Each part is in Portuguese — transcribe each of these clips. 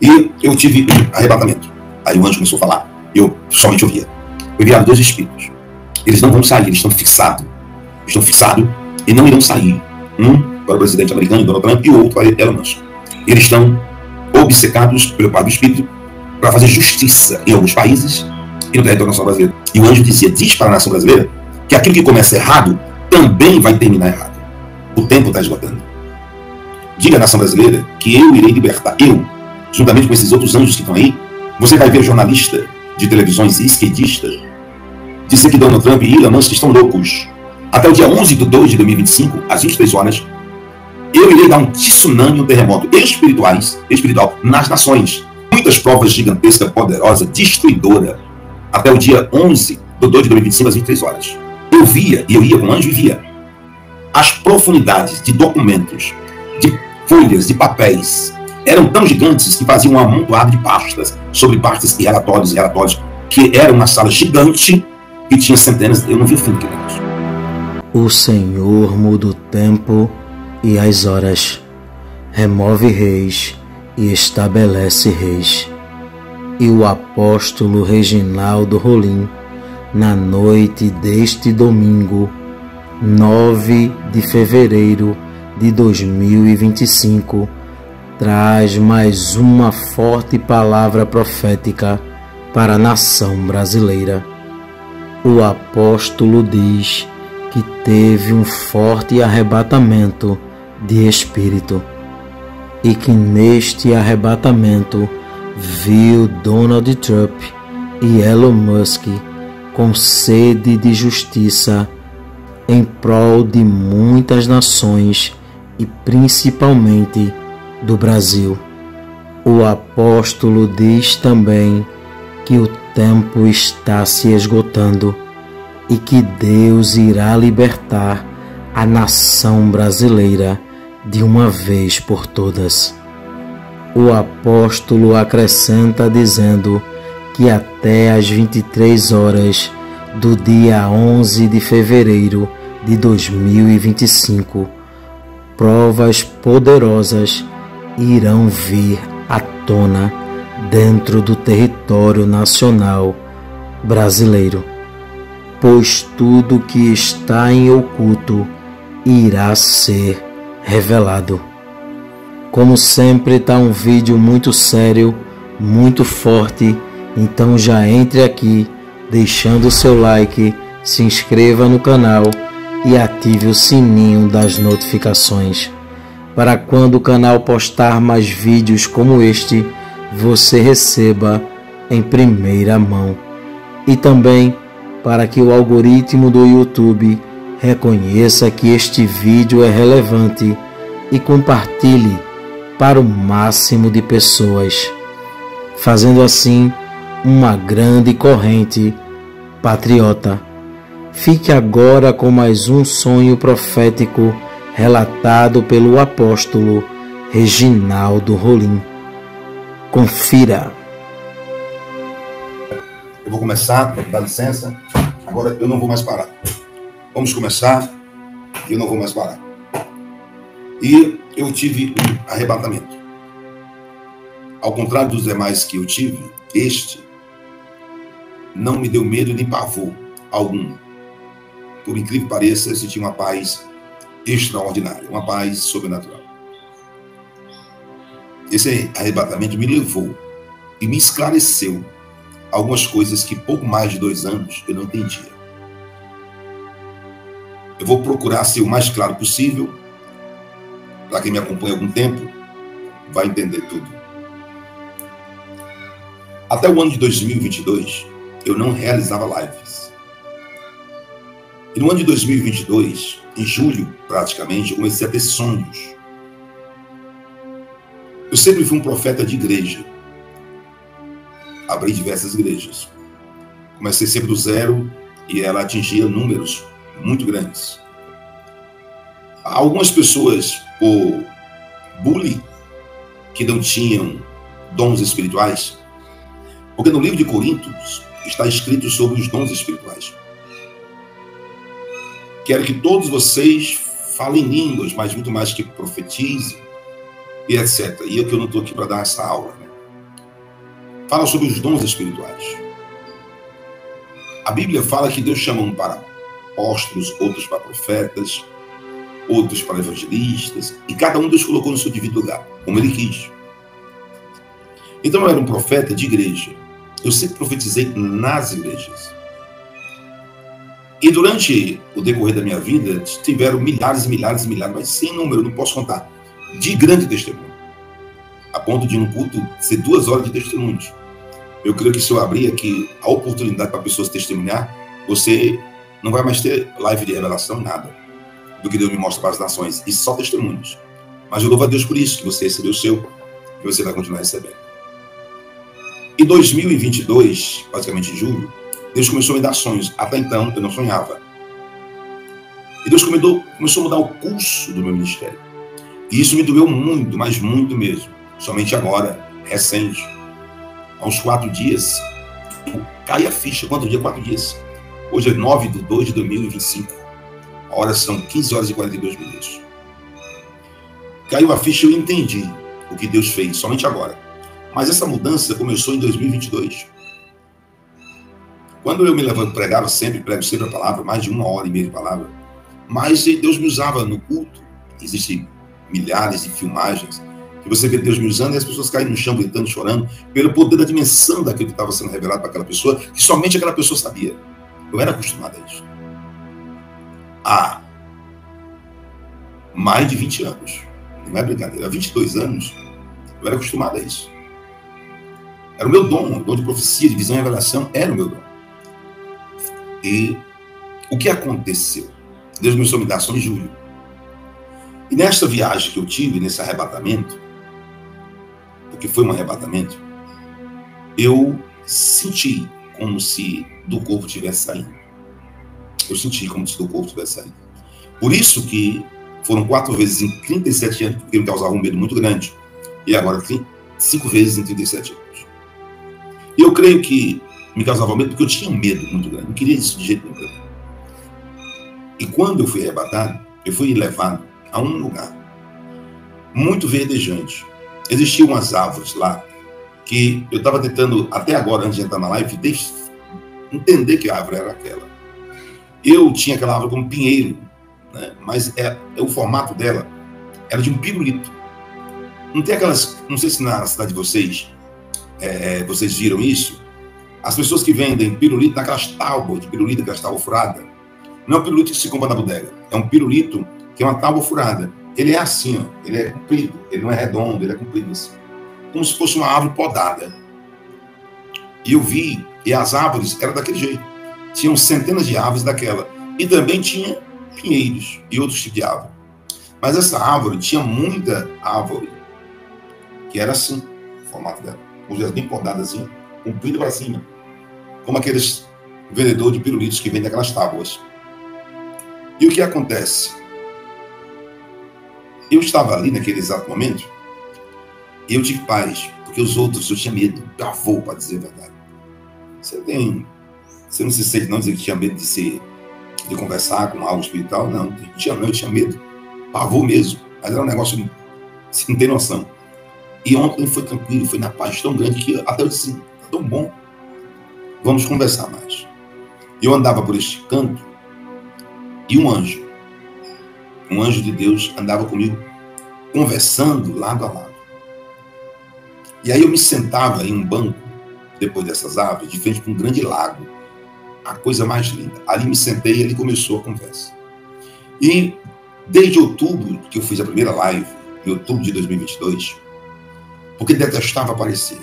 E eu tive arrebatamento. Aí o anjo começou a falar. Eu somente ouvia. Eu enviaram 2 espíritos. Eles não vão sair, eles estão fixados. Estão fixados e não irão sair. Um para o presidente americano, Donald Trump, e o outro para Elon Musk. Eles estão obcecados pelo Pai do Espírito para fazer justiça em alguns países e no território nacional brasileiro. E o anjo dizia, diz para a nação brasileira que aquilo que começa errado também vai terminar errado. O tempo está esgotando. Diga à nação brasileira que eu irei libertar. Eu, juntamente com esses outros anjos que estão aí, você vai ver jornalista de televisões esquerdistas dizer que Donald Trump e Elon Musk estão loucos. Até o dia 11/2/2025, às 23 horas, eu irei dar um tsunami, um terremoto espiritual nas nações. Muitas provas gigantescas, poderosas, destruidoras. Até o dia 11/2/2025, às 23 horas. Eu via, e eu ia com o anjo e via as profundidades de documentos, de folhas, de papéis. Eram tão gigantes que faziam um amontoado de pastas, sobre pastas e relatórios, que era uma sala gigante que tinha centenas. Eu não vi o fim daquele negócio. O Senhor muda o tempo e as horas, remove reis e estabelece reis. E o apóstolo Reginaldo Rolim, na noite deste domingo, 9 de fevereiro de 2025, traz mais uma forte palavra profética para a nação brasileira. O apóstolo diz que teve um forte arrebatamento de espírito e que neste arrebatamento viu Donald Trump e Elon Musk com sede de justiça em prol de muitas nações e principalmente do Brasil. O apóstolo diz também que o tempo está se esgotando e que Deus irá libertar a nação brasileira de uma vez por todas. O apóstolo acrescenta dizendo que até às 23 horas do dia 11 de fevereiro de 2025, provas poderosas irão vir à tona dentro do território nacional brasileiro, pois tudo que está em oculto irá ser revelado. Como sempre, está um vídeo muito sério, muito forte, então já entre aqui, deixando o seu like, se inscreva no canal e ative o sininho das notificações, para quando o canal postar mais vídeos como este, você receba em primeira mão. E também para que o algoritmo do YouTube reconheça que este vídeo é relevante e compartilhe para o máximo de pessoas, fazendo assim uma grande corrente patriota. Fique agora com mais um sonho profético relatado pelo apóstolo Reginaldo Rolim. Confira. Eu vou começar, dá licença. Agora eu não vou mais parar. Vamos começar e eu não vou mais parar. E eu tive um arrebatamento. Ao contrário dos demais que eu tive, este não me deu medo nem pavor algum. Por incrível que pareça, eu senti uma paz extraordinária, uma paz sobrenatural. Esse arrebatamento me levou e me esclareceu algumas coisas que pouco mais de 2 anos eu não entendia. Eu vou procurar ser o mais claro possível. Para quem me acompanha há algum tempo, vai entender tudo. Até o ano de 2022, eu não realizava lives. E no ano de 2022, em julho, praticamente, eu comecei a ter sonhos. Eu sempre fui um profeta de igreja. Abri diversas igrejas. Comecei sempre do zero e ela atingia números muito grandes. Algumas pessoas, por bullying, que não tinham dons espirituais, porque no livro de Coríntios está escrito sobre os dons espirituais. Quero que todos vocês falem línguas, mas muito mais que profetizem e etc. E eu que eu não estou aqui para dar essa aula, né? fala sobre os dons espirituais. A Bíblia fala que Deus chama um para apóstolos, outros para profetas, outros para evangelistas, e cada um Deus colocou no seu devido lugar, como Ele quis. Então eu era um profeta de igreja. Eu sempre profetizei nas igrejas. E durante o decorrer da minha vida, tiveram milhares e milhares e milhares, mas sem número, não posso contar, de grande testemunho. A ponto de um culto ser 2 horas de testemunhos. Eu creio que se eu abrir aqui a oportunidade para pessoas testemunhar, você não vai mais ter live de revelação, nada do que Deus me mostra para as nações, e só testemunhos. Mas eu louvo a Deus por isso, que você recebeu o seu, e você vai continuar recebendo. Em 2022, basicamente em julho, Deus começou a me dar sonhos. Até então, eu não sonhava. E Deus começou a mudar o curso do meu ministério. E isso me doeu muito, mas muito mesmo. Somente agora, recente, há uns 4 dias, cai a ficha. Quanto dia? 4 dias. Hoje é 9/2/2025. A hora são 15 horas e 42 minutos. Caiu a ficha e eu entendi o que Deus fez, somente agora. Mas essa mudança começou em 2022. Quando eu me levanto, prego sempre a palavra, mais de 1h30 de palavra. Mas Deus me usava no culto. Existem milhares de filmagens que você vê Deus me usando e as pessoas caem no chão gritando, chorando, pelo poder da dimensão daquilo que estava sendo revelado para aquela pessoa, que somente aquela pessoa sabia. Eu era acostumado a isso. Há mais de 20 anos. Não é brincadeira. Há 22 anos, eu era acostumado a isso. Era o meu dom, o dom de profecia, de visão e revelação, era o meu dom. E o que aconteceu? Deus começou a me dar só em julho. E nesta viagem que eu tive, nesse arrebatamento, porque foi um arrebatamento, eu senti como se do corpo tivesse saído. Eu senti como se do corpo tivesse saído. Por isso que foram 4 vezes em 37 anos, porque me causava um medo muito grande. E agora 5 vezes em 37 anos. E eu creio que me causava medo porque eu tinha um medo muito grande. Não queria isso de jeito nenhum. E quando eu fui arrebatado, eu fui levado a um lugar muito verdejante. Existiam umas árvores lá que eu estava tentando, até agora, antes de entrar na live, entender que árvore era aquela. Eu tinha aquela árvore como pinheiro, né? Mas o formato dela era de um pirulito. Não tem aquelas, não sei se na cidade de vocês, vocês viram isso, as pessoas que vendem pirulito naquelas tábuas de pirulito, aquelas tábuas furadas. Não é um pirulito que se compra na bodega, é um pirulito que é uma tábua furada. Ele é assim, ó, ele é comprido, ele não é redondo, ele é comprido assim, como se fosse uma árvore podada. E eu vi, e as árvores eram daquele jeito. Tinham centenas de árvores daquela. E também tinha pinheiros e outros tipos de árvore. Mas essa árvore tinha muita árvore que era assim, o formato dela. Com os bem podadas assim, comprido para cima. Como aqueles vendedores de pirulitos que vendem aquelas tábuas. E o que acontece? Eu estava ali naquele exato momento e eu tive paz, porque os outros eu tinha medo, pavor, para dizer a verdade. Você não se sente não dizer que tinha medo de conversar com algo espiritual? Não, eu tinha medo, pavor mesmo, mas era um negócio você não tem noção. E ontem foi tranquilo, foi na paz tão grande que até eu disse, tá tão bom, vamos conversar mais. Eu andava por este canto e um anjo de Deus andava comigo, conversando lado a lado. E aí eu me sentava em um banco, depois dessas árvores, de frente para um grande lago, a coisa mais linda. Ali me sentei e ali começou a conversa. E desde outubro, que eu fiz a primeira live, em outubro de 2022, porque detestava aparecer,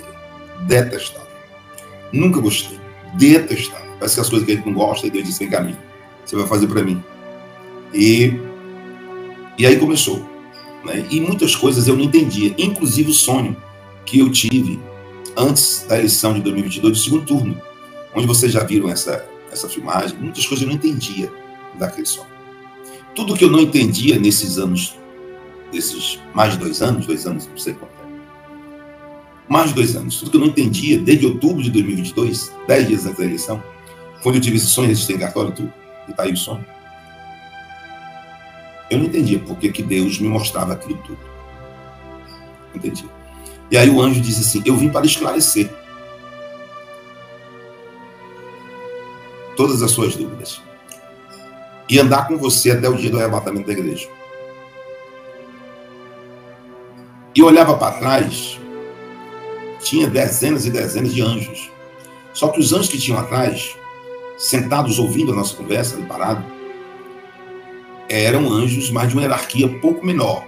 detestava. Nunca gostei, detestava. Parece que as coisas que a gente não gosta, e Deus disse, vem cá, você vai fazer para mim. E aí começou, né? E muitas coisas eu não entendia, inclusive o sonho que eu tive antes da eleição de 2022, do segundo turno, onde vocês já viram essa filmagem. Muitas coisas eu não entendia daquele sonho. Tudo que eu não entendia nesses anos, desses mais de 2 anos, não sei quanto é, mais de 2 anos, tudo que eu não entendia desde outubro de 2022, 10 dias antes da eleição, quando eu tive esse sonho, registrei em cartório, tudo, e tá aí o sonho. Eu não entendia porque que Deus me mostrava aquilo tudo. Não entendi. E aí o anjo disse assim, eu vim para esclarecer. todas as suas dúvidas e andar com você até o dia do arrebatamento da igreja. E olhava para trás, tinha dezenas e dezenas de anjos. Só que os anjos que tinham atrás, sentados ouvindo a nossa conversa, ali parado, eram anjos mais de uma hierarquia pouco menor,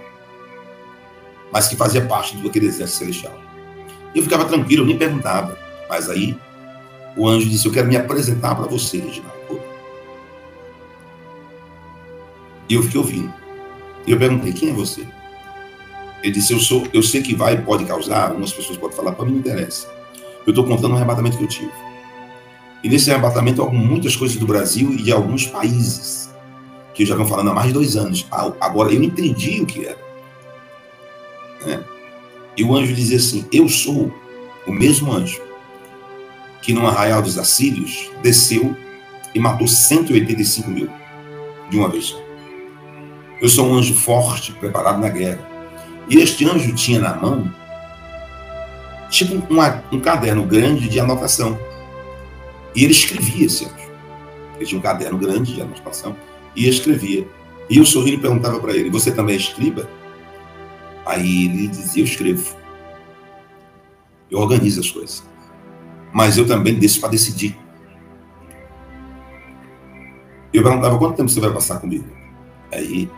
mas que fazia parte daquele exército celestial. E eu ficava tranquilo, eu nem perguntava. Mas aí o anjo disse: eu quero me apresentar para você, Reginaldo. E eu fiquei ouvindo. E eu perguntei: quem é você? Ele disse: eu sei que vai e pode causar, algumas pessoas podem falar, para mim não interessa. Eu estou contando um arrebatamento que eu tive. E nesse arrebatamento, muitas coisas do Brasil e de alguns países, que eu já venho falando há mais de 2 anos. Agora eu entendi o que era. Né? E o anjo dizia assim: eu sou o mesmo anjo que no arraial dos assírios desceu e matou 185 mil de uma vez só. Eu sou um anjo forte, preparado na guerra. E este anjo tinha na mão tipo um caderno grande de anotação. E ele escrevia esse anjo. Ele tinha um caderno grande de anotação e escrevia. E eu sorrindo e perguntava para ele: você também é escriba? Aí ele dizia: eu escrevo. Eu organizo as coisas. Mas eu também desço para decidir. Eu perguntava: quanto tempo você vai passar comigo? Aí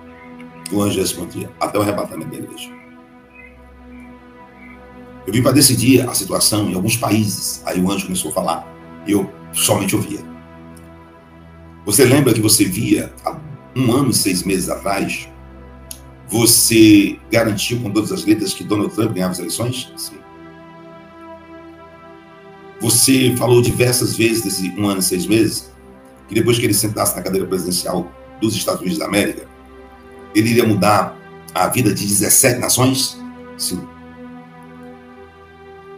o anjo respondia: até o arrebatamento da igreja. Eu vim para decidir a situação em alguns países. Aí o anjo começou a falar. E eu somente ouvia. Você lembra que você via há 1 ano e 6 meses atrás? Você garantiu com todas as letras que Donald Trump ganhava as eleições? Sim. Você falou diversas vezes desse 1 ano e 6 meses que depois que ele sentasse na cadeira presidencial dos Estados Unidos da América, ele iria mudar a vida de 17 nações? Sim.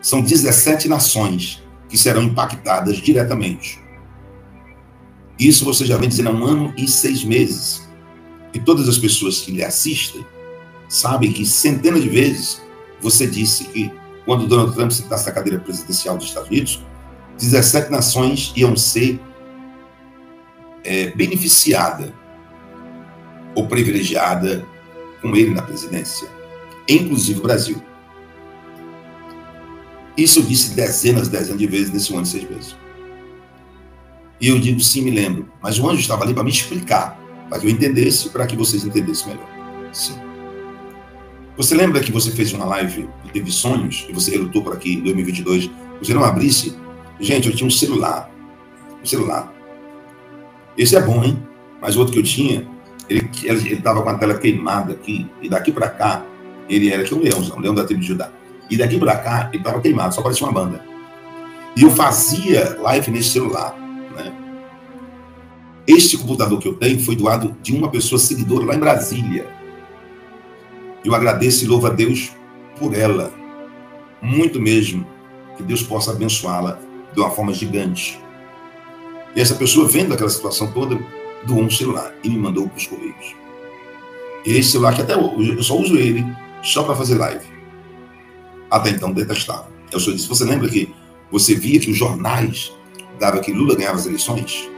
São 17 nações que serão impactadas diretamente. Isso você já vem dizendo há 1 ano e 6 meses. E todas as pessoas que lhe assistem sabem que centenas de vezes você disse que quando Donald Trump sentasse na cadeira presidencial dos Estados Unidos, 17 nações iam ser beneficiadas ou privilegiadas com ele na presidência, inclusive o Brasil. Isso eu disse dezenas de vezes nesse 1 ano e 6 meses. E eu digo: sim, me lembro. Mas o anjo estava ali para me explicar, para que eu entendesse, para que vocês entendessem melhor. Sim. Você lembra que você fez uma live e teve sonhos, e você relutou por aqui em 2022, você não abrisse? Gente, eu tinha um celular. Esse é bom, hein? Mas o outro que eu tinha, ele estava com a tela queimada aqui, e daqui para cá, ele era aqui um leão da tribo de Judá. E daqui para cá, ele estava queimado, só parecia uma banda. E eu fazia live nesse celular, né? Este computador que eu tenho foi doado de uma pessoa seguidora lá em Brasília. Eu agradeço e louvo a Deus por ela. Muito mesmo. Que Deus possa abençoá-la de uma forma gigante. E essa pessoa, vendo aquela situação toda, doou um celular e me mandou para os Correios. E esse celular que até hoje, eu só uso ele só para fazer live. Até então detestava. Eu só disse: você lembra que você via que os jornais davam que Lula ganhava as eleições?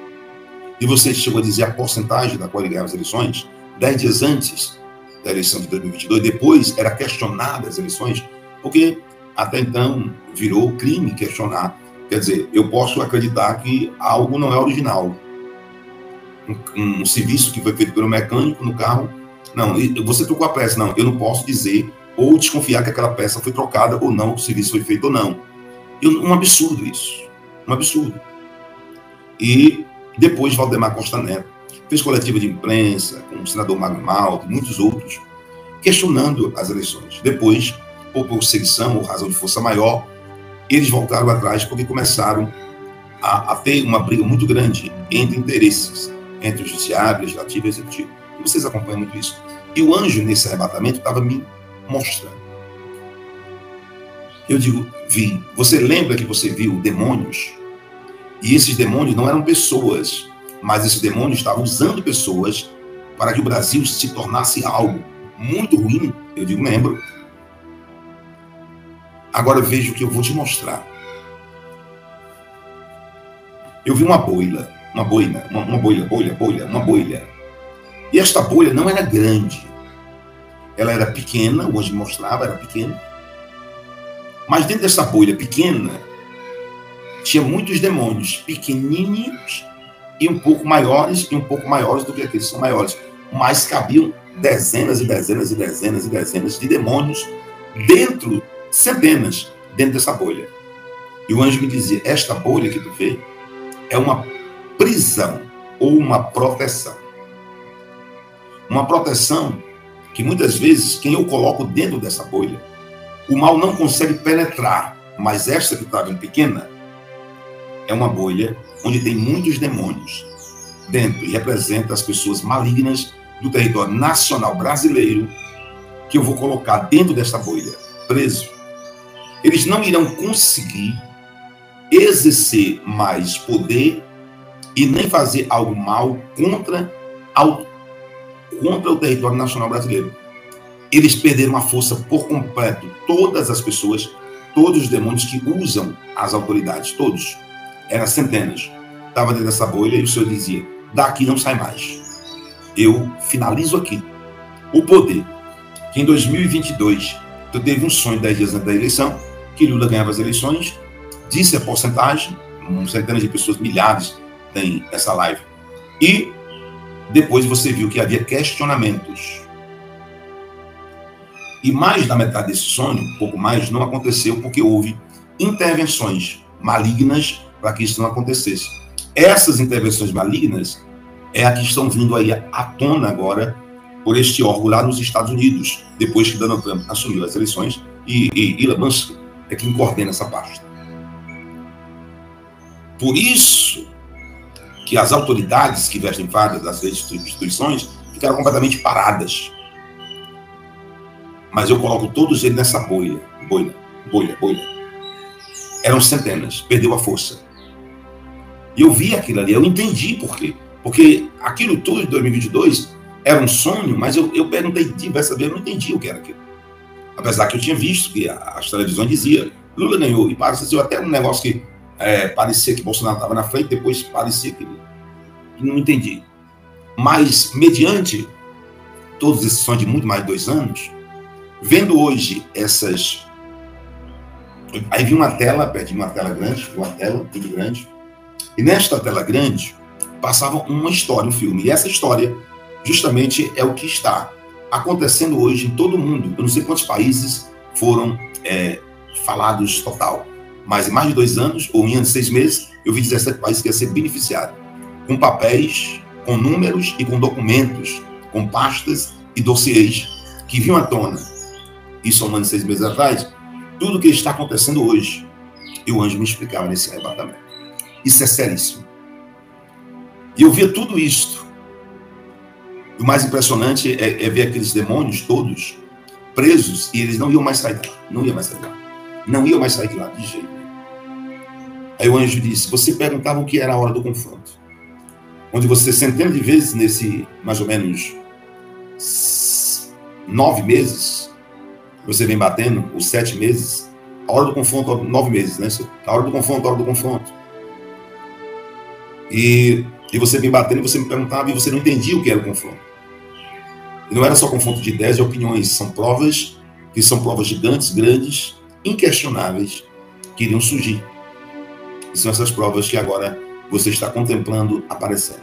E você chegou a dizer a porcentagem da qual ele ganhava as eleições? 10 dias antes da eleição de 2022, depois era questionada as eleições, porque até então virou crime questionar. Quer dizer, eu posso acreditar que algo não é original. Um serviço que foi feito pelo mecânico no carro, não, você trocou a peça, não, eu não posso dizer ou desconfiar que aquela peça foi trocada ou não, o serviço foi feito ou não. Um absurdo isso. Um absurdo. E depois Valdemar Costa Neto fez coletiva de imprensa com o senador Magno Malta e muitos outros, questionando as eleições. Depois, por perseguição ou razão de força maior, eles voltaram atrás porque começaram a ter uma briga muito grande entre interesses, entre o judiciário, legislativo e executivo. E vocês acompanham muito isso. E o anjo, nesse arrebatamento, estava me mostrando. Eu digo: vi. Você lembra que você viu demônios? E esses demônios não eram pessoas, mas esses demônios estavam usando pessoas para que o Brasil se tornasse algo muito ruim. Eu digo: lembro. Agora veja o que eu vou te mostrar. Eu vi uma boila uma bolha. E esta bolha não era grande. Ela era pequena, o anjo mostrava, era pequena. Mas dentro dessa bolha pequena, tinha muitos demônios, pequenininhos e um pouco maiores do que aqueles que são maiores. Mas cabiam dezenas e dezenas e dezenas e dezenas de demônios dentro, centenas, dentro dessa bolha. E o anjo me dizia, esta bolha que tu vê é uma prisão ou uma proteção. Uma proteção que muitas vezes, quem eu coloco dentro dessa bolha, o mal não consegue penetrar, mas esta que está bem pequena é uma bolha onde tem muitos demônios dentro e representa as pessoas malignas do território nacional brasileiro que eu vou colocar dentro dessa bolha, preso. Eles não irão conseguir exercer mais poder e nem fazer algo mal contra o território nacional brasileiro. Eles perderam a força por completo. Todas as pessoas, todos os demônios que usam as autoridades, todos, eram centenas. Estava dentro dessa bolha e o Senhor dizia, daqui não sai mais. Eu finalizo aqui. O poder, que em 2022, tu teve um sonho 10 dias antes da eleição, que Lula ganhava as eleições, disse a porcentagem, centenas de pessoas, milhares, tem essa live. E depois você viu que havia questionamentos. E mais da metade desse sonho, um pouco mais, não aconteceu porque houve intervenções malignas para que isso não acontecesse. Essas intervenções malignas é a que estão vindo aí à tona agora por este órgão lá nos Estados Unidos, depois que Donald Trump assumiu as eleições e Elon Musk é quem coordena essa pasta. Por isso que as autoridades que vestem fardas das instituições ficaram completamente paradas. Mas eu coloco todos eles nessa bolha. Eram centenas, perdeu a força. E eu vi aquilo ali, eu entendi por quê. Porque aquilo tudo de 2022 era um sonho, mas eu perguntei diversas vezes, eu não entendi o que era aquilo. Apesar que eu tinha visto que as televisões diziam, Lula ganhou, e parecia até um negócio que parecia que Bolsonaro estava na frente, depois parecia que não entendi. Mas, mediante todos esses sonhos de muito mais de 2 anos, vendo hoje essas... Aí vi uma tela, perdi uma tela grande, uma tela muito grande, e nesta tela grande passava uma história, um filme, e essa história justamente é o que está acontecendo hoje em todo o mundo. Eu não sei quantos países foram falados total, mas em mais de 2 anos, ou em anos de 6 meses, eu vi 17 países que iam ser beneficiados, com papéis, com números e com documentos, com pastas e dossiês que vinham à tona. Isso há um ano e 6 meses atrás, tudo o que está acontecendo hoje. E o anjo me explicava nesse arrebatamento. Isso é seríssimo. E eu via tudo isto. O mais impressionante é ver aqueles demônios todos presos e eles não iam mais sair de lá. Não iam mais sair de lá. Não iam mais sair de lá de jeito nenhum. Aí o anjo disse, você perguntava o que era a hora do confronto. Onde você, centenas de vezes, nesse mais ou menos 9 meses, você vem batendo, os 7 meses, a hora do confronto, 9 meses, né? A hora do confronto. E você vem batendo, e você me perguntava, e você não entendia o que era o confronto. E não era só confronto de ideias e opiniões, são provas, que são provas gigantes, grandes, inquestionáveis, que iriam surgir. E são essas provas que agora você está contemplando aparecendo.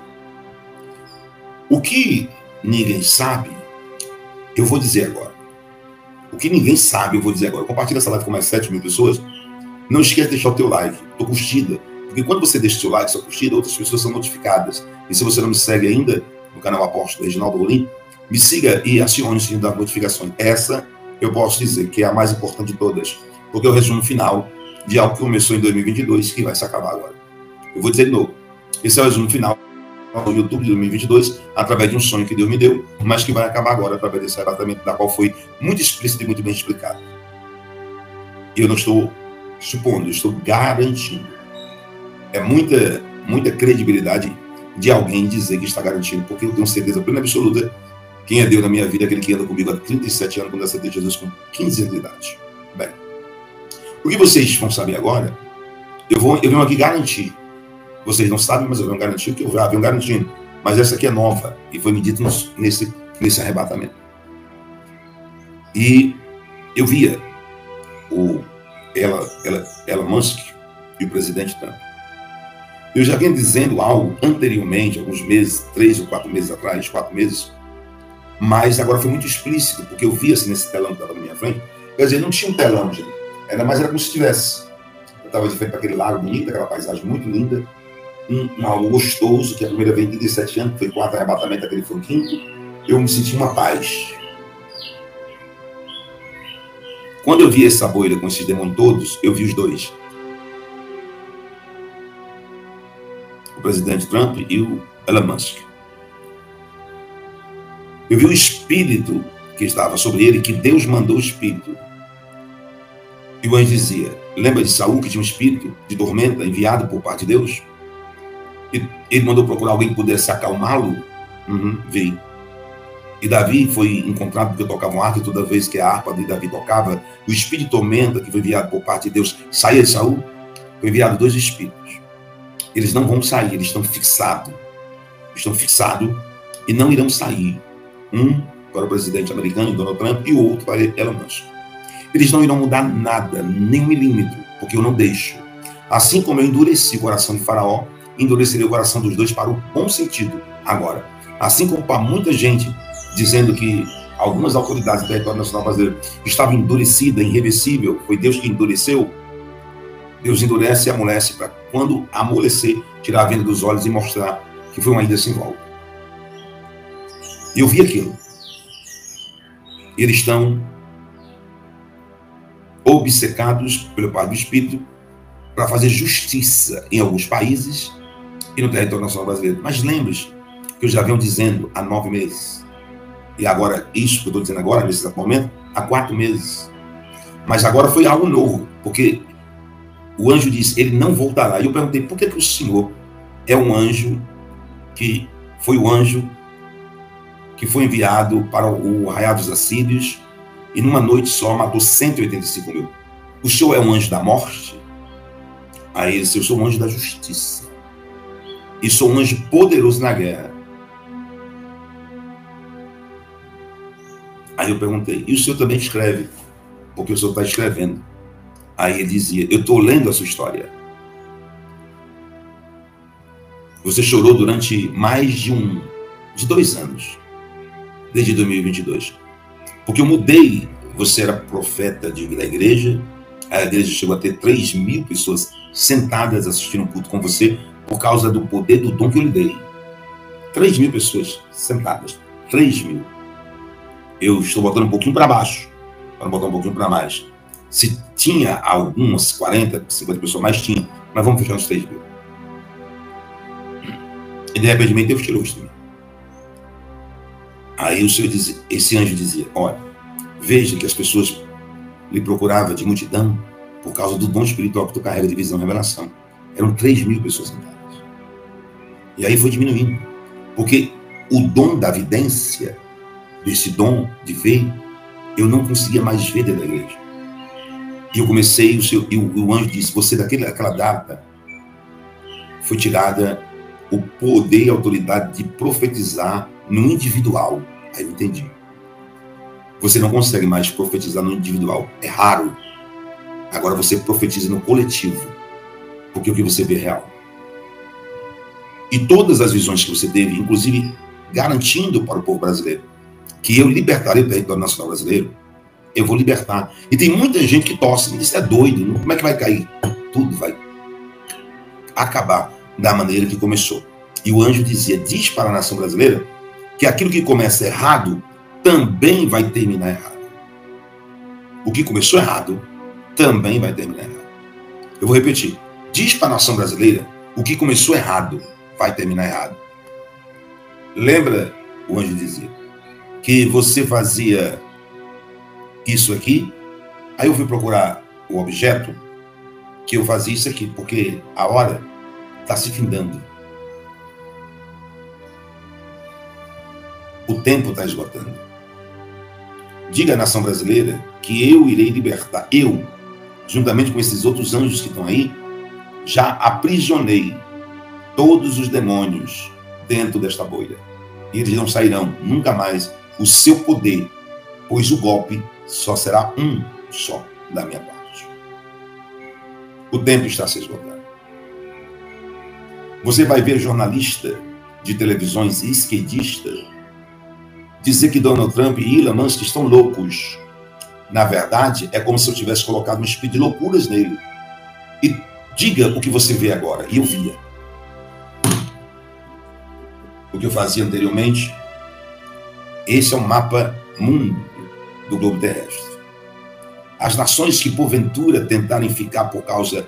O que ninguém sabe, eu vou dizer agora. O que ninguém sabe, eu vou dizer agora. Compartilha essa live com mais 7 mil pessoas. Não esquece de deixar o teu like, tua curtida. Porque quando você deixa o seu like, sua curtida, outras pessoas são notificadas. E se você não me segue ainda, no canal Apóstolo Reginaldo Rolim, me siga e acione o sininho das notificações. Essa, eu posso dizer que é a mais importante de todas. Porque é o resumo final de algo que começou em 2022 que vai se acabar agora. Eu vou dizer de novo. Esse é o resumo final do YouTube de 2022, através de um sonho que Deus me deu, mas que vai acabar agora através desse arrebatamento, da qual foi muito explícito e muito bem explicado. Eu não estou supondo, eu estou garantindo. É muita credibilidade de alguém dizer que está garantindo, porque eu tenho certeza plena e absoluta quem é Deus na minha vida, aquele que anda comigo há 37 anos, quando eu aceitei Jesus com 15 anos de idade. Bem, o que vocês vão saber agora, eu venho aqui garantir Vocês não sabem, mas eu venho garantindo que eu já venho garantindo. Mas essa aqui é nova e foi me dito nesse arrebatamento. E eu via o Elon Musk e o presidente Trump. Eu já vinha dizendo algo anteriormente, alguns meses, 3 ou 4 meses atrás, 4 meses, mas agora foi muito explícito, porque eu vi assim nesse telão que estava na minha frente. Quer dizer, não tinha um telão, gente. Era como se tivesse. Eu estava de frente para aquele lago bonito, aquela paisagem muito linda, um algo gostoso, que a primeira vez em 37 anos, foi 4 arrebatamentos, aquele foi o 5º, eu me senti uma paz. Quando eu vi essa boira com esses demônios todos, eu vi os dois. O presidente Trump e o Elon Musk. Eu vi o espírito que estava sobre ele, que Deus mandou o espírito. E o anjo dizia, lembra de Saul, que tinha um espírito de tormenta enviado por parte de Deus? Ele mandou procurar alguém que pudesse acalmá-lo? Veio. E Davi foi encontrado porque tocava um arco, e toda vez que a harpa de Davi tocava, o espírito de tormenta que foi enviado por parte de Deus saía de Saul. Foi enviado 2 espíritos. Eles não vão sair, eles estão fixados. Estão fixados e não irão sair. Um para o presidente americano, Donald Trump, e o outro para Elon Musk. Eles não irão mudar nada, nem 1 milímetro, porque eu não deixo. Assim como eu endureci o coração de Faraó, endurecerei o coração dos dois para o bom sentido agora. Assim como para muita gente dizendo que algumas autoridades do território nacional brasileiro estavam endurecidas, irreversível, foi Deus que endureceu. Deus endurece e amolece para, quando amolecer, tirar a venda dos olhos e mostrar que foi uma ilha sem volta. Eu vi aquilo. Eles estão obcecados pelo Pai do Espírito para fazer justiça em alguns países e no território nacional brasileiro. Mas lembre-se que eu já venho dizendo há 9 meses. E agora, isso que eu estou dizendo agora, nesse exato momento, há 4 meses. Mas agora foi algo novo, porque o anjo disse, ele não voltará. E eu perguntei, por que o Senhor é um anjo que foi o anjo que foi enviado para o arraial dos assírios e numa noite só matou 185 mil? O Senhor é um anjo da morte? Aí ele disse, eu sou um anjo da justiça. E sou um anjo poderoso na guerra. Aí eu perguntei, e o Senhor também escreve? Porque o Senhor está escrevendo. Aí ele dizia, eu estou lendo a sua história. Você chorou durante mais de 2 anos, desde 2022. Porque eu mudei, você era profeta da igreja, a igreja chegou a ter 3.000 pessoas sentadas assistindo o culto com você, por causa do poder do dom que eu lhe dei. 3.000 pessoas sentadas, 3.000. Eu estou botando um pouquinho para baixo, para botar um pouquinho para mais. Se tinha algumas 40, 50 pessoas mais, tinha, mas vamos fechar uns 3.000. E de repente Deus tirou isso de mim. Aí o Senhor dizia, esse anjo dizia, olha, veja que as pessoas lhe procuravam de multidão por causa do dom espiritual que tu carrega de visão e revelação. Eram 3.000 pessoas sentadas. E aí foi diminuindo. Porque o dom da vidência, esse dom de ver, eu não conseguia mais ver dentro da igreja. E eu comecei, o anjo disse, você daquela data foi tirada o poder e a autoridade de profetizar no individual. Aí eu entendi. Você não consegue mais profetizar no individual. É raro. Agora você profetiza no coletivo. Porque o que você vê é real. E todas as visões que você teve, inclusive garantindo para o povo brasileiro que eu libertarei o território nacional brasileiro, eu vou libertar. E tem muita gente que torce, isso é doido, como é que vai cair? Tudo vai acabar da maneira que começou. E o anjo dizia, diz para a nação brasileira que aquilo que começa errado também vai terminar errado. O que começou errado também vai terminar errado. Eu vou repetir. Diz para a nação brasileira, o que começou errado vai terminar errado. Lembra, o anjo dizia, que você fazia isso aqui, aí eu fui procurar o objeto, que eu fazia isso aqui, porque a hora está se findando. O tempo está esgotando. Diga à nação brasileira que eu irei libertar, eu, juntamente com esses outros anjos que estão aí, já aprisionei todos os demônios dentro desta bolha. E eles não sairão nunca mais o seu poder, pois o golpe só será um só da minha parte. O tempo está se esgotando. Você vai ver jornalista de televisões e esquerdista dizer que Donald Trump e Elon Musk estão loucos. Na verdade, é como se eu tivesse colocado um espírito de loucuras nele. E diga o que você vê agora. E eu via. O que eu fazia anteriormente. Esse é um mapa mundo do globo terrestre. As nações que porventura tentarem ficar por causa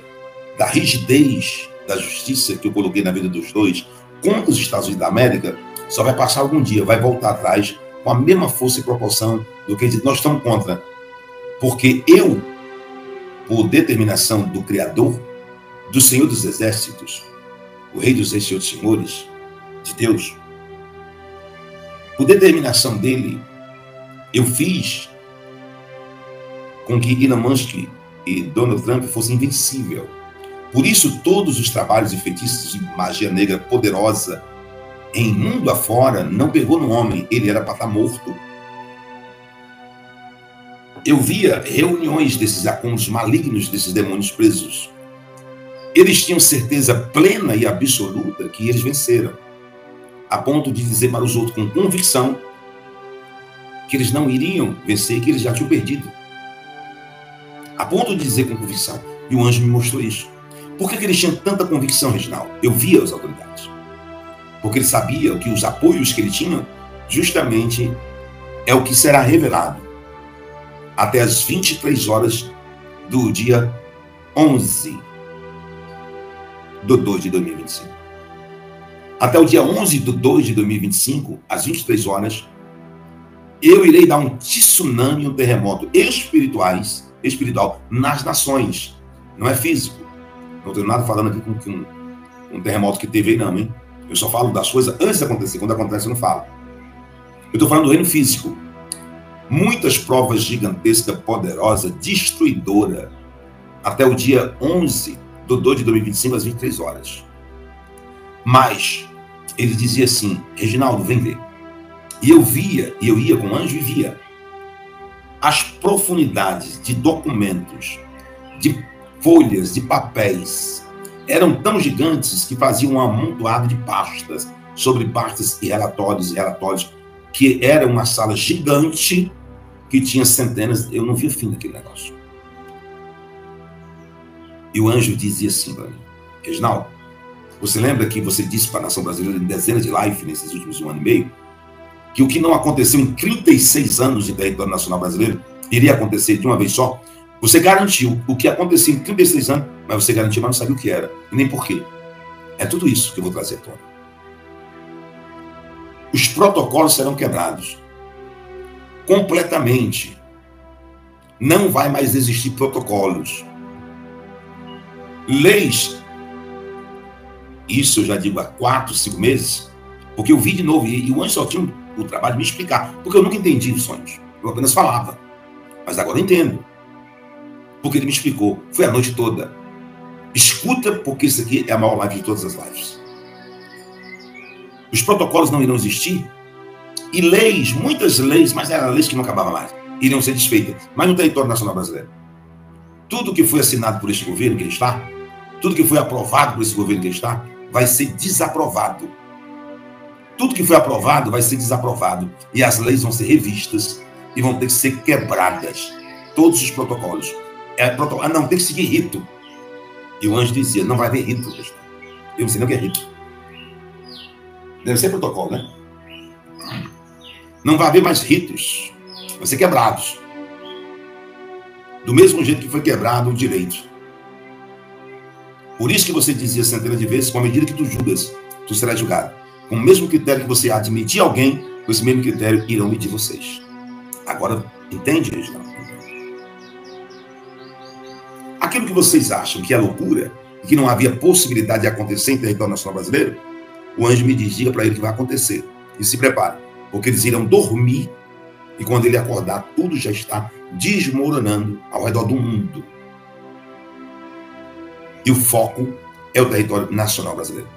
da rigidez da justiça que eu coloquei na vida dos dois contra os Estados Unidos da América, só vai passar algum dia, vai voltar atrás com a mesma força e proporção do que nós estamos contra. Porque eu, por determinação do Criador, do Senhor dos Exércitos, o Rei dos Reis, Senhor dos Senhores, de Deus, por determinação dele, eu fiz com que Elon Musk e Donald Trump fossem invencíveis. Por isso, todos os trabalhos e feitiços de magia negra poderosa em mundo afora não pegou no homem, ele era para estar morto. Eu via reuniões desses acúmulos malignos, desses demônios presos. Eles tinham certeza plena e absoluta que eles venceram, a ponto de dizer para os outros com convicção que eles não iriam vencer, que eles já tinham perdido. A ponto de dizer com convicção. E o anjo me mostrou isso. Por que eles tinham tanta convicção, Reginaldo? Eu via as autoridades. Porque ele sabia que os apoios que ele tinha, justamente, é o que será revelado até as 23 horas do dia 11 de 2 de 2025. Até o dia 11 de 2 de 2025, às 23 horas, eu irei dar um tsunami, um terremoto espiritual nas nações. Não é físico. Não tenho nada falando aqui com um terremoto que teve aí, não, hein? Eu só falo das coisas antes de acontecer. Quando acontece, eu não falo. Eu estou falando do reino físico. Muitas provas gigantescas, poderosa, destruidora, até o dia 11 de 2 de 2025, às 23 horas. Mas, ele dizia assim, Reginaldo, vem ver. E eu ia com o anjo e via as profundidades de documentos, de folhas, de papéis, eram tão gigantes que faziam um amontoado de pastas, sobre pastas e relatórios, que era uma sala gigante que tinha centenas, eu não vi o fim daquele negócio. E o anjo dizia assim para mim, Reginaldo, você lembra que você disse para a nação brasileira em dezenas de lives nesses últimos 1 ano e meio, que o que não aconteceu em 36 anos de território nacional brasileiro iria acontecer de uma vez só? Você garantiu o que aconteceu em 36 anos, mas você garantiu, mas não sabia o que era, e nem por quê. É tudo isso que eu vou trazer à tona. Os protocolos serão quebrados. Completamente. Não vai mais existir protocolos. Leis, isso eu já digo há 4, 5 meses, porque eu vi de novo, e o anjo só tinha o trabalho de me explicar, porque eu nunca entendi os sonhos. Eu apenas falava. Mas agora eu entendo. Porque ele me explicou. Foi a noite toda. Escuta, porque isso aqui é a maior live de todas as lives. Os protocolos não irão existir. E leis, muitas leis, mas eram leis que não acabavam mais, iriam ser desfeitas. Mas no território nacional brasileiro. Tudo que foi assinado por este governo que está, tudo que foi aprovado por esse governo que está, vai ser desaprovado. Tudo que foi aprovado vai ser desaprovado. E as leis vão ser revistas e vão ter que ser quebradas. Todos os protocolos. Não, tem que seguir rito. E o anjo dizia, não vai haver rito. Eu não sei nem o que é rito. Deve ser protocolo, né? Não vai haver mais ritos. Vai ser quebrados. Do mesmo jeito que foi quebrado o direito. Por isso que você dizia centenas de vezes, com a medida que tu julgas, tu serás julgado. Com o mesmo critério que você há de medir alguém, com esse mesmo critério irão medir vocês. Agora, entende, Reginaldo? Aquilo que vocês acham que é loucura, e que não havia possibilidade de acontecer em território nacional brasileiro, o anjo me diz, diga para ele que vai acontecer. E se prepare, porque eles irão dormir, e quando ele acordar, tudo já está desmoronando ao redor do mundo. E o foco é o território nacional brasileiro.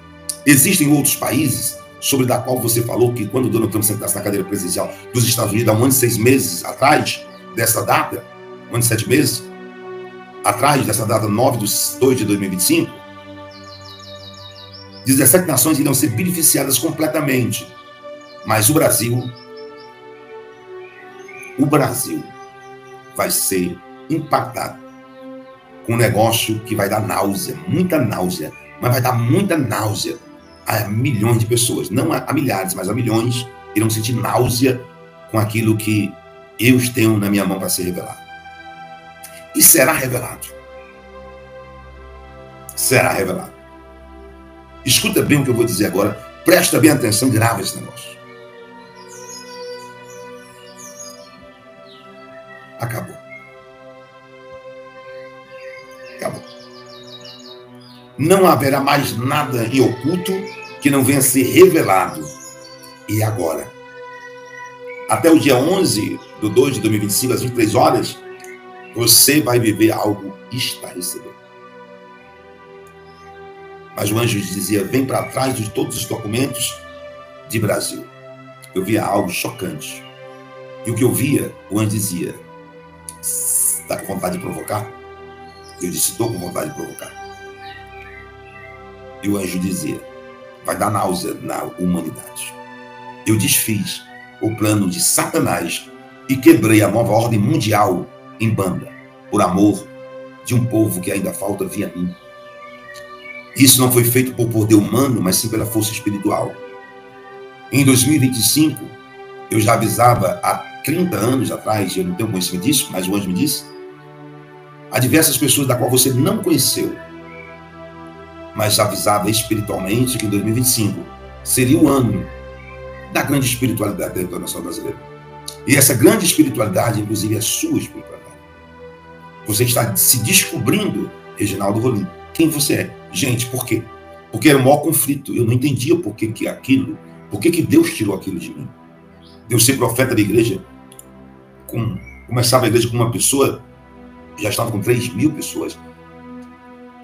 Existem outros países sobre da qual você falou que quando o Donald Trump sentasse na cadeira presidencial dos Estados Unidos há 1 ano e 6 meses atrás dessa data, 1 ano e 7 meses atrás dessa data, 9/2 de 2025, 17 nações iriam ser beneficiadas completamente. Mas o Brasil vai ser impactado com um negócio que vai dar náusea, muita náusea, mas vai dar muita náusea a milhões de pessoas, não a milhares, mas a milhões irão sentir náusea com aquilo que eu tenho na minha mão para ser revelado. E será revelado. Será revelado. Escuta bem o que eu vou dizer agora, presta bem atenção e grava esse negócio. Acabou. Acabou. Não haverá mais nada em oculto que não venha a ser revelado. E agora? Até o dia 11/2 de 2025, às 23 horas, você vai viver algo estarrecedor. Mas o anjo dizia, vem para trás de todos os documentos de Brasil. Eu via algo chocante. E o que eu via, o anjo dizia, está com vontade de provocar? Eu disse, estou com vontade de provocar. E o anjo dizia, vai dar náusea na humanidade. Eu desfiz o plano de Satanás e quebrei a nova ordem mundial em banda, por amor de um povo que ainda falta via mim. Isso não foi feito por poder humano, mas sim pela força espiritual. Em 2025, eu já avisava há 30 anos atrás, eu não tenho conhecimento disso, mas o anjo me disse, há diversas pessoas da qual você não conheceu, mas avisava espiritualmente que em 2025 seria o ano da grande espiritualidade da nação brasileira. E essa grande espiritualidade, inclusive, é a sua espiritualidade. Você está se descobrindo, Reginaldo Rolim, quem você é. Gente, por quê? Porque era o maior conflito. Eu não entendia por que Deus tirou aquilo de mim. Deus ser profeta da igreja, começava a igreja com uma pessoa, já estava com 3.000 pessoas.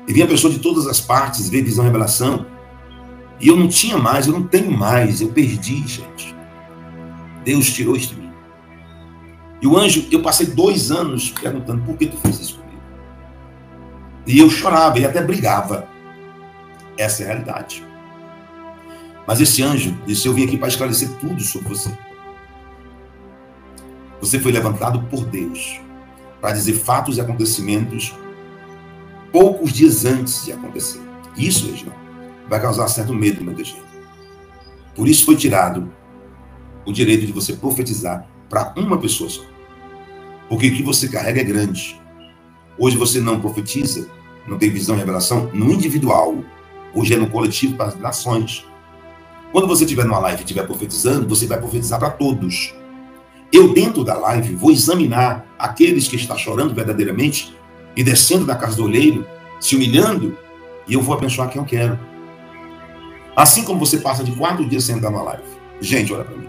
E vinha pessoa de todas as partes, ver visão e revelação. E eu não tinha mais, eu não tenho mais, eu perdi, gente. Deus tirou isso de mim. E o anjo, eu passei 2 anos perguntando, por que tu fez isso comigo? E eu chorava, ele até brigava. Essa é a realidade. Mas esse anjo disse, eu vim aqui para esclarecer tudo sobre você. Você foi levantado por Deus para dizer fatos e acontecimentos poucos dias antes de acontecer. Isso, Reginaldo, vai causar certo medo, meu Deus. Por isso foi tirado o direito de você profetizar para uma pessoa só. Porque o que você carrega é grande. Hoje você não profetiza, não tem visão e revelação no individual. Hoje é no coletivo para as nações. Quando você estiver numa live e estiver profetizando, você vai profetizar para todos. Eu, dentro da live, vou examinar aqueles que estão chorando verdadeiramente e descendo da casa do olheiro, se humilhando, e eu vou abençoar quem eu quero. Assim como você passa de 4 dias sentado na live. Gente, olha para mim.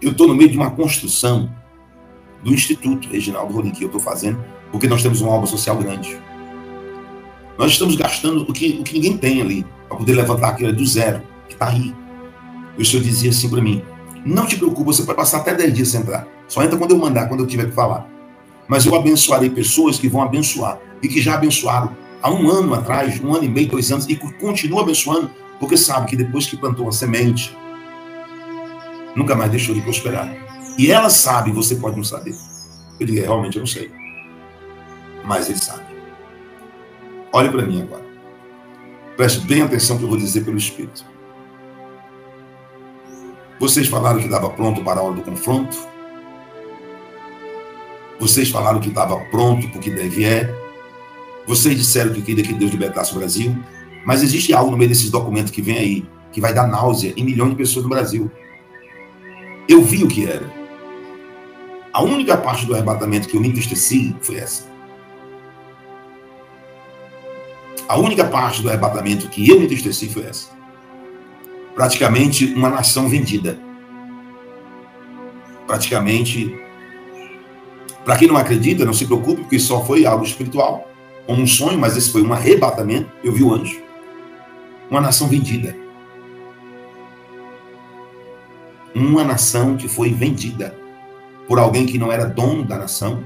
Eu estou no meio de uma construção do Instituto Reginaldo Rolim, que eu estou fazendo, porque nós temos uma obra social grande. Nós estamos gastando o que ninguém tem ali, para poder levantar aquilo do zero, que está aí. O Senhor dizia assim para mim, não te preocupe, você pode passar até 10 dias sem entrar. Só entra quando eu mandar, quando eu tiver que falar. Mas eu abençoarei pessoas que vão abençoar, e que já abençoaram há 1 ano atrás, 1 ano e meio, 2 anos, e continuam abençoando, porque sabe que depois que plantou uma semente, nunca mais deixou de prosperar. E ela sabe, você pode não saber. Eu digo, realmente eu não sei. Mas ele sabe. Olhe para mim agora. Preste bem atenção no que eu vou dizer pelo Espírito. Vocês falaram que estava pronto para a hora do confronto. Vocês falaram que estava pronto porque deve é. Vocês disseram que queria que Deus libertasse o Brasil. Mas existe algo no meio desses documentos que vem aí, que vai dar náusea em milhões de pessoas no Brasil. Eu vi o que era. A única parte do arrebatamento que eu me entristeci foi essa. A única parte do arrebatamento que eu me entristeci foi essa. Praticamente uma nação vendida. Praticamente, para quem não acredita, não se preocupe, porque só foi algo espiritual, como um sonho, mas esse foi um arrebatamento. Eu vi o anjo. Uma nação vendida. uma nação que foi vendida por alguém que não era dono da nação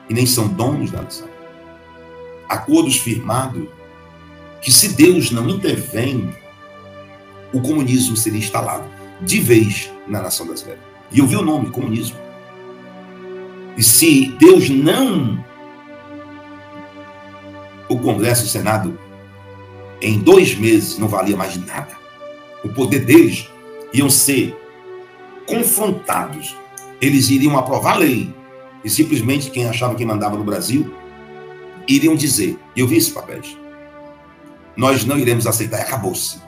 e nem são donos da nação. Acordos firmados que, se Deus não intervém, o comunismo seria instalado de vez na nação brasileira. E eu vi o nome, comunismo. E se Deus não... O Congresso e o Senado, em 2 meses, não valia mais nada. O poder deles iam ser confrontados. Eles iriam aprovar a lei. E simplesmente quem achava que mandava no Brasil iriam dizer, e eu vi esses papéis, nós não iremos aceitar, e acabou-se.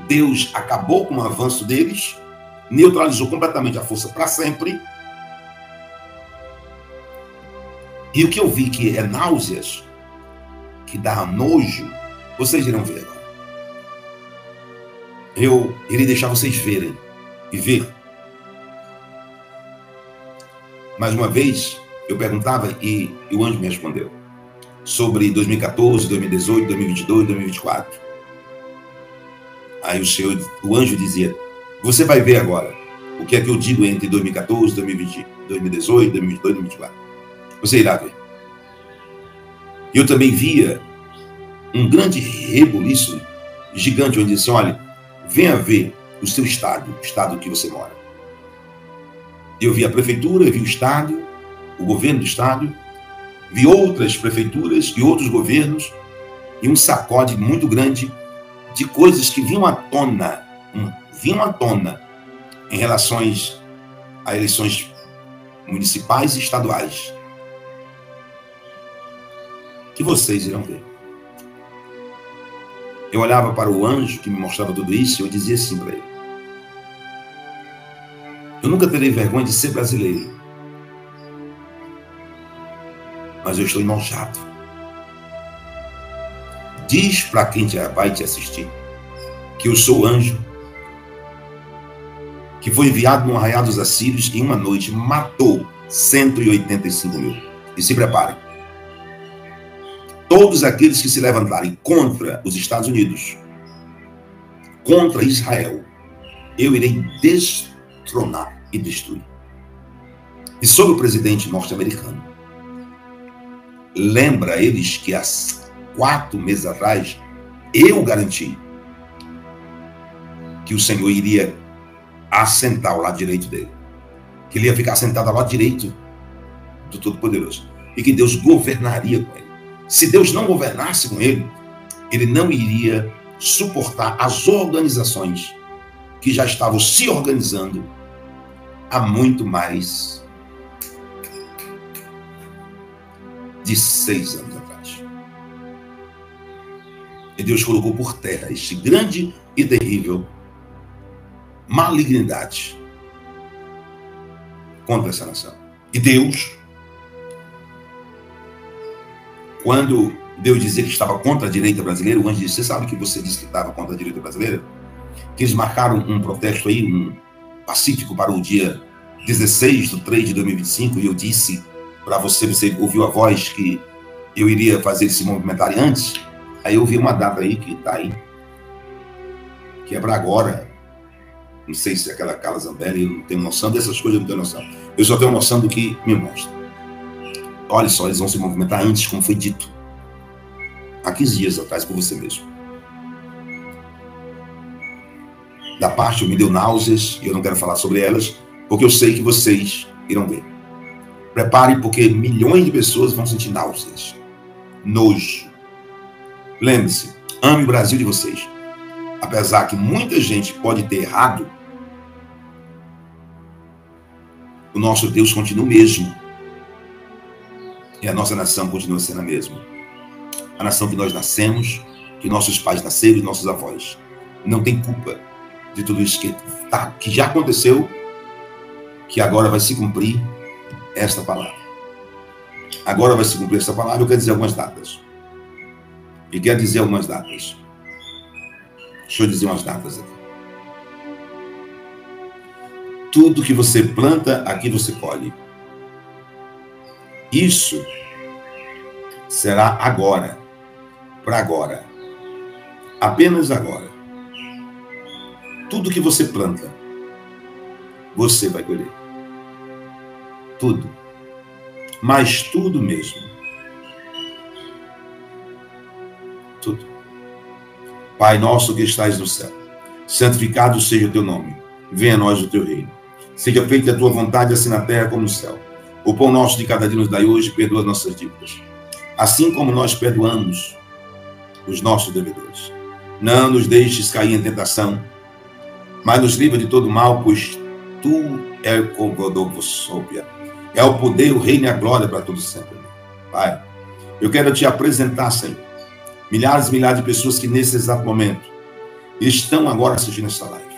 Deus acabou com o avanço deles, neutralizou completamente a força para sempre. E o que eu vi que é náuseas, que dá nojo, vocês irão ver agora. Eu irei deixar vocês verem e ver. Mais uma vez, eu perguntava e o anjo me respondeu sobre 2014, 2018, 2022, 2024. Aí o anjo dizia, você vai ver agora o que é que eu digo entre 2014, 2020, 2018, 2022, 2024. Você irá ver. Eu também via um grande rebuliço gigante, onde disse, olha, venha ver o seu estado, o estado que você mora. Eu vi a prefeitura, vi o estado, o governo do estado, vi outras prefeituras e outros governos, e um sacode muito grande de coisas que vinham à tona em relações a eleições municipais e estaduais, que vocês irão ver. Eu olhava para o anjo que me mostrava tudo isso e eu dizia assim para ele, eu nunca terei vergonha de ser brasileiro, mas eu estou enojado. Diz para quem vai te assistir que eu sou anjo, que foi enviado no arraial dos assírios e em uma noite matou 185 mil. E se preparem. Todos aqueles que se levantarem contra os Estados Unidos, contra Israel, eu irei destronar e destruir. E sobre o presidente norte-americano, lembra eles que há 4 meses atrás, eu garanti que o Senhor iria assentar ao lado direito dele, que ele ia ficar sentado ao lado direito do Todo-Poderoso, e que Deus governaria com ele. Se Deus não governasse com ele, ele não iria suportar as organizações que já estavam se organizando há muito mais de 6 anos atrás. E Deus colocou por terra este grande e terrível malignidade contra essa nação. E Deus, quando Deus dizia que estava contra a direita brasileira, o anjo disse, você sabe que você disse que estava contra a direita brasileira? Que eles marcaram um protesto aí, um pacífico para o dia 16/3/2025, e eu disse para você, você ouviu a voz que eu iria fazer esse movimentário antes? Aí eu vi uma data aí que está aí, que é para agora. Não sei se é aquela Carla Zambelli, eu não tenho noção dessas coisas, eu não tenho noção. Eu só tenho noção do que me mostra. Olha só, eles vão se movimentar antes, como foi dito há 15 dias atrás por você mesmo. Da parte, me deu náuseas, e eu não quero falar sobre elas, porque eu sei que vocês irão ver. Preparem, porque milhões de pessoas vão sentir náuseas, nojo. Lembre-se, ame o Brasil de vocês. Apesar que muita gente pode ter errado, o nosso Deus continua o mesmo. E a nossa nação continua sendo a mesma. A nação que nós nascemos, que nossos pais nasceram e nossos avós. Não tem culpa de tudo isso que já aconteceu, que agora vai se cumprir esta palavra. Agora vai se cumprir esta palavra, eu quero dizer algumas datas. E quero dizer algumas datas. Deixa eu dizer umas datas aqui. Tudo que você planta, aqui você colhe. Isso será agora, para agora, apenas agora. Tudo que você planta, você vai colher. Tudo. Mas tudo mesmo. Tudo. Pai nosso que estais no céu, santificado seja o teu nome. Venha a nós o teu reino. Seja feita a tua vontade, assim na terra como no céu. O pão nosso de cada dia nos dai hoje, perdoa nossas dívidas, assim como nós perdoamos os nossos devedores. Não nos deixes cair em tentação, mas nos livra de todo mal, pois tu é o Congodovosópia. É o poder, o reino e a glória para todos sempre. Pai, eu quero te apresentar, Senhor, milhares e milhares de pessoas que nesse exato momento estão agora assistindo esta live.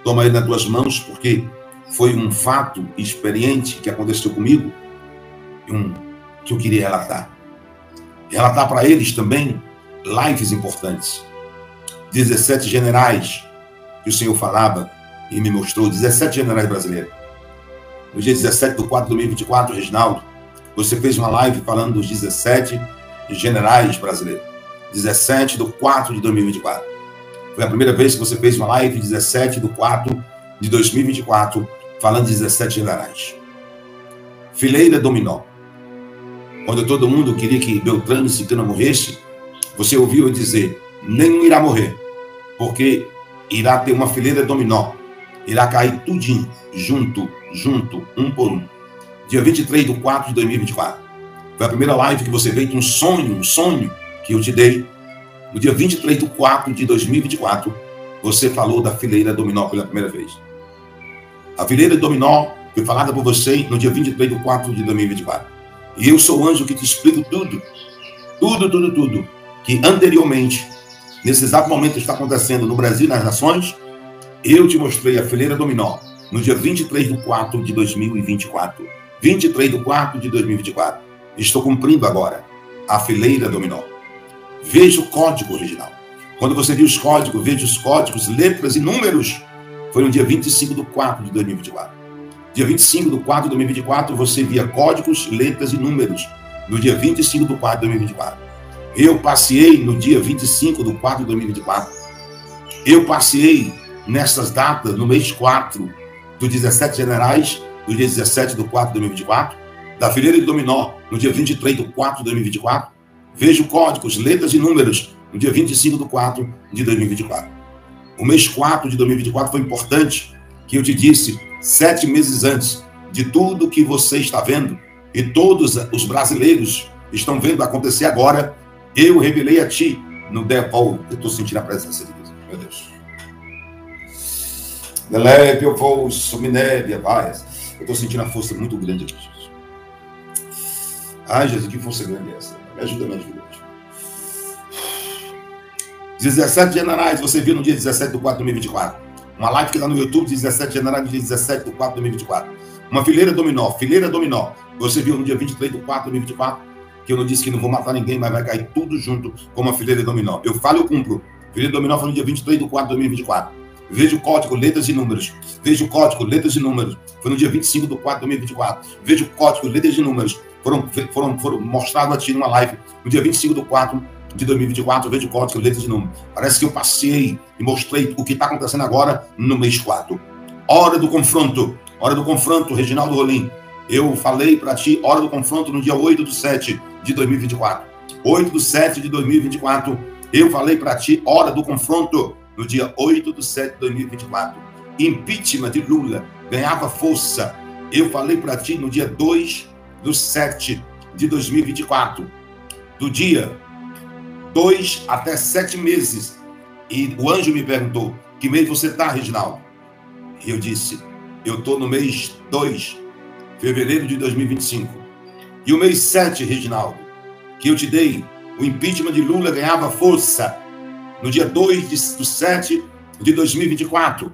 Toma ele nas tuas mãos, porque foi um fato experiente que aconteceu comigo, que eu queria relatar. Relatar para eles também lives importantes. 17 generais que o Senhor falava e me mostrou, 17 generais brasileiros. No dia 17 de 4 de 2024, Reginaldo, você fez uma live falando dos 17 generais brasileiros. 17 de 4 de 2024. Foi a primeira vez que você fez uma live 17 de 4 de 2024, falando de 17 generais. Fileira dominó. Quando todo mundo queria que Beltrano e Ciclano morresse, você ouviu eu dizer, nenhum irá morrer, porque irá ter uma fileira dominó. Irá cair tudinho, junto, um por um. Dia 23 de 4 de 2024. Foi a primeira live que você veio de um sonho que eu te dei. No dia 23 de 4 de 2024, você falou da fileira dominó pela primeira vez. A fileira dominó foi falada por você no dia 23 de 4 de 2024. E eu sou o anjo que te explico tudo, que anteriormente, nesse exato momento está acontecendo no Brasil e nas nações. Eu te mostrei a fileira dominó no dia 23 de 4 de 2024. 23 de 4 de 2024. Estou cumprindo agora a fileira dominó. Veja o código original. Quando você viu os códigos, veja os códigos, letras e números. Foi no dia 25 de 4 de 2024. Dia 25 de 4 de 2024, você via códigos, letras e números. No dia 25 de 4 de 2024. Eu passeei no dia 25 de 4 de 2024. Eu passeei nessas datas, no mês 4 dos 17 generais, do dia 17 de 4 de 2024. Da fileira de dominó, no dia 23 de 4 de 2024. Vejo códigos, letras e números no dia 25 de 4 de 2024. O mês 4 de 2024 foi importante, que eu te disse 7 meses antes de tudo que você está vendo e todos os brasileiros estão vendo acontecer agora. Eu revelei a ti no Depol. Eu estou sentindo a presença de Deus, meu Deus. Delebe, eu vou suminébia, paz. Eu estou sentindo a força muito grande aqui, Jesus. Ai, Jesus, que força grande é essa? Me ajuda. 17 generais, você viu no dia 17 de 4 de 2024. Uma live que está no YouTube, 17 generais no dia 17 de 4 de 2024. Uma fileira dominó. Você viu no dia 23 de 4 de 2024, que eu não disse que não vou matar ninguém, mas vai cair tudo junto com uma fileira dominó. Eu falo, eu cumpro. Fileira dominó foi no dia 23 de 4 de 2024. Veja o código, letras e números. Veja o código, letras e números. Foi no dia 25 de 4 de 2024. Veja o código, letras e números. Foram mostrados a ti numa live no dia 25 de 4 de 2024. Veja o código, letras e números. Parece que eu passei e mostrei o que está acontecendo agora no mês 4. Hora do confronto, Reginaldo Rolim. Eu falei para ti, hora do confronto no dia 8 de 7 de 2024. 8 de 7 de 2024. Eu falei para ti, hora do confronto no dia 8 de 7 de 2024. Impeachment de Lula ganhava força. Eu falei para ti no dia 2 de 7 de 2024. Do dia 2 até 7 meses. E o anjo me perguntou, que mês você está, Reginaldo? E eu disse, eu estou no mês 2, fevereiro de 2025. E o mês 7, Reginaldo, que eu te dei, o impeachment de Lula ganhava força no dia 2 de 7 de 2024.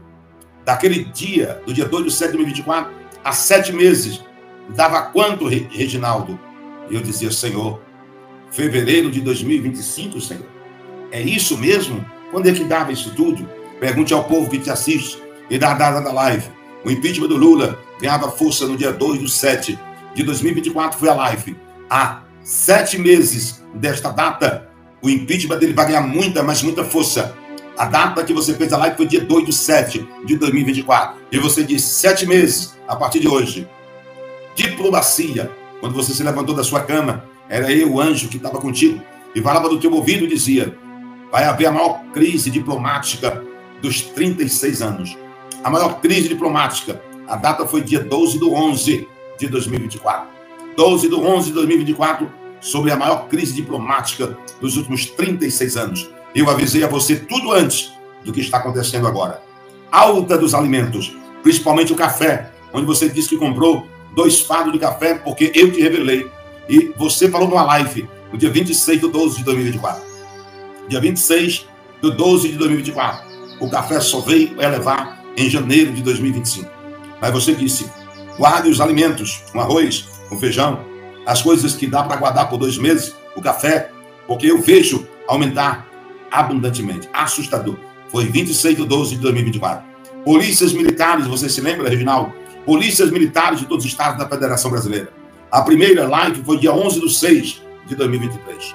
Daquele dia, do dia 2 de 7 de 2024, a 7 meses, dava quanto, Reginaldo? E eu dizia, Senhor, fevereiro de 2025, Senhor. É isso mesmo? Quando é que dava isso tudo? Pergunte ao povo que te assiste e dá a data da live. O impeachment do Lula ganhava força no dia 2 de 7 de 2024, foi a live. Há 7 meses desta data, o impeachment dele vai ganhar muita, mas muita força. A data que você fez a live foi dia 2/7 de 2024. E você disse 7 meses a partir de hoje. Diplomacia. Quando você se levantou da sua cama, era eu, o anjo, que estava contigo. E falava do teu ouvido e dizia: vai haver a maior crise diplomática dos 36 anos. A maior crise diplomática. A data foi dia 12/11 de 2024. 12/11 de 2024, sobre a maior crise diplomática dos últimos 36 anos. Eu avisei a você tudo antes do que está acontecendo agora. Alta dos alimentos, principalmente o café, onde você disse que comprou 2 fardos de café porque eu te revelei. E você falou numa live no dia 26/12 de 2024. Dia 26/12 de 2024. O café só veio elevar em janeiro de 2025. Mas você disse: guarde os alimentos, o arroz, o feijão, as coisas que dá para guardar por 2 meses, o café, porque eu vejo aumentar abundantemente. Assustador. Foi 26/12 de 2024. Polícias militares, você se lembra, Reginaldo? Polícias militares de todos os estados da Federação Brasileira. A primeira live foi dia 11/6 de 2023.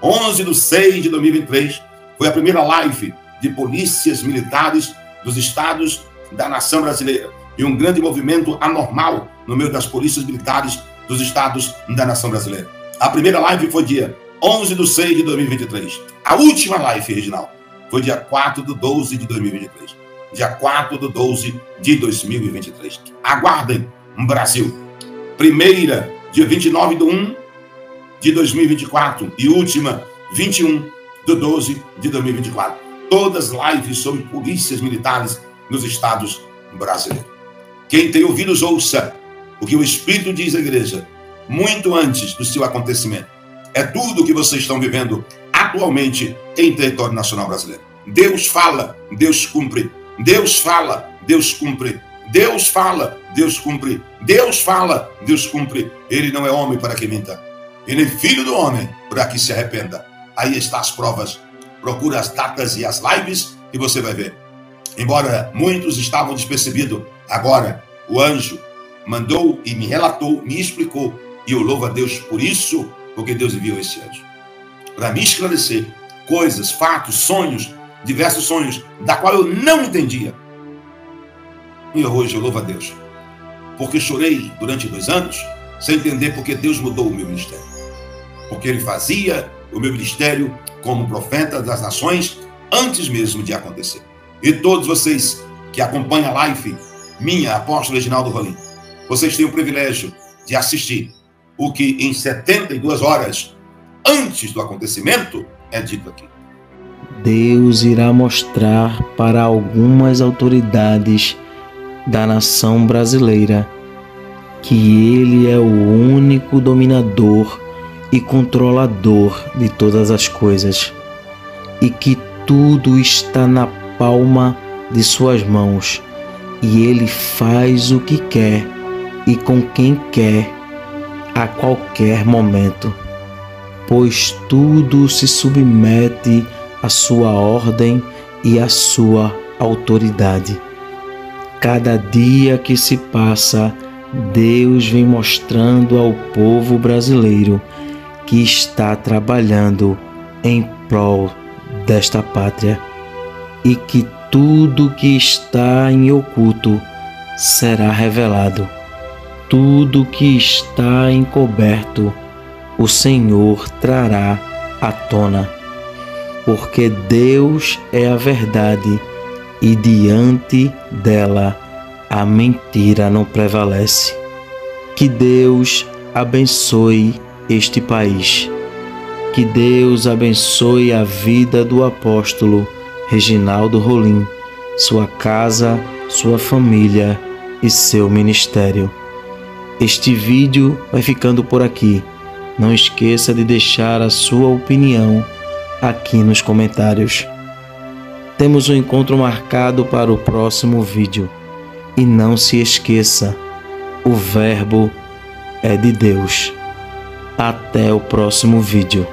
11/6 de 2023 foi a primeira live de polícias militares dos estados da nação brasileira. E um grande movimento anormal no meio das polícias militares dos estados da nação brasileira. A primeira live foi dia 11/6 de 2023. A última live, Reginaldo, foi dia 4/12 de 2023. Dia 4/12 de 2023. Aguardem, Brasil. Primeira, dia 29/1 de 2024. E última, 21/12 de 2024. Todas lives sobre polícias militares nos estados brasileiros. Quem tem ouvidos, ouça o que o Espírito diz à igreja, muito antes do seu acontecimento. É tudo o que vocês estão vivendo atualmente em território nacional brasileiro. Deus fala, Deus cumpre. Deus fala, Deus cumpre. Deus fala, Deus cumpre. Deus fala, Deus cumpre. Ele não é homem para que minta. Ele é filho do homem para que se arrependa. Aí estão as provas. Procura as datas e as lives e você vai ver. Embora muitos estavam despercebidos, agora o anjo mandou e me relatou, me explicou. E eu louvo a Deus por isso, porque Deus enviou esse anjo para me esclarecer coisas, fatos, sonhos, diversos sonhos, da qual eu não entendia. E hoje eu louvo a Deus, porque chorei durante 2 anos, sem entender porque Deus mudou o meu ministério. Porque Ele fazia o meu ministério como profeta das nações, antes mesmo de acontecer. E todos vocês que acompanham a live, minha, apóstolo Reginaldo Rolim, vocês têm o privilégio de assistir o que em 72 horas antes do acontecimento é dito aqui. Deus irá mostrar para algumas autoridades da nação brasileira que Ele é o único dominador e controlador de todas as coisas e que tudo está na palma de suas mãos e Ele faz o que quer e com quem quer a qualquer momento, pois tudo se submete à sua ordem e à sua autoridade. Cada dia que se passa, Deus vem mostrando ao povo brasileiro que está trabalhando em prol desta pátria e que tudo que está em oculto será revelado. Tudo que está encoberto, o Senhor trará à tona, porque Deus é a verdade e diante dela a mentira não prevalece. Que Deus abençoe este país. Que Deus abençoe a vida do apóstolo Reginaldo Rolim, sua casa, sua família e seu ministério. Este vídeo vai ficando por aqui. Não esqueça de deixar a sua opinião aqui nos comentários. Temos um encontro marcado para o próximo vídeo. E não se esqueça, o Verbo é de Deus. Até o próximo vídeo.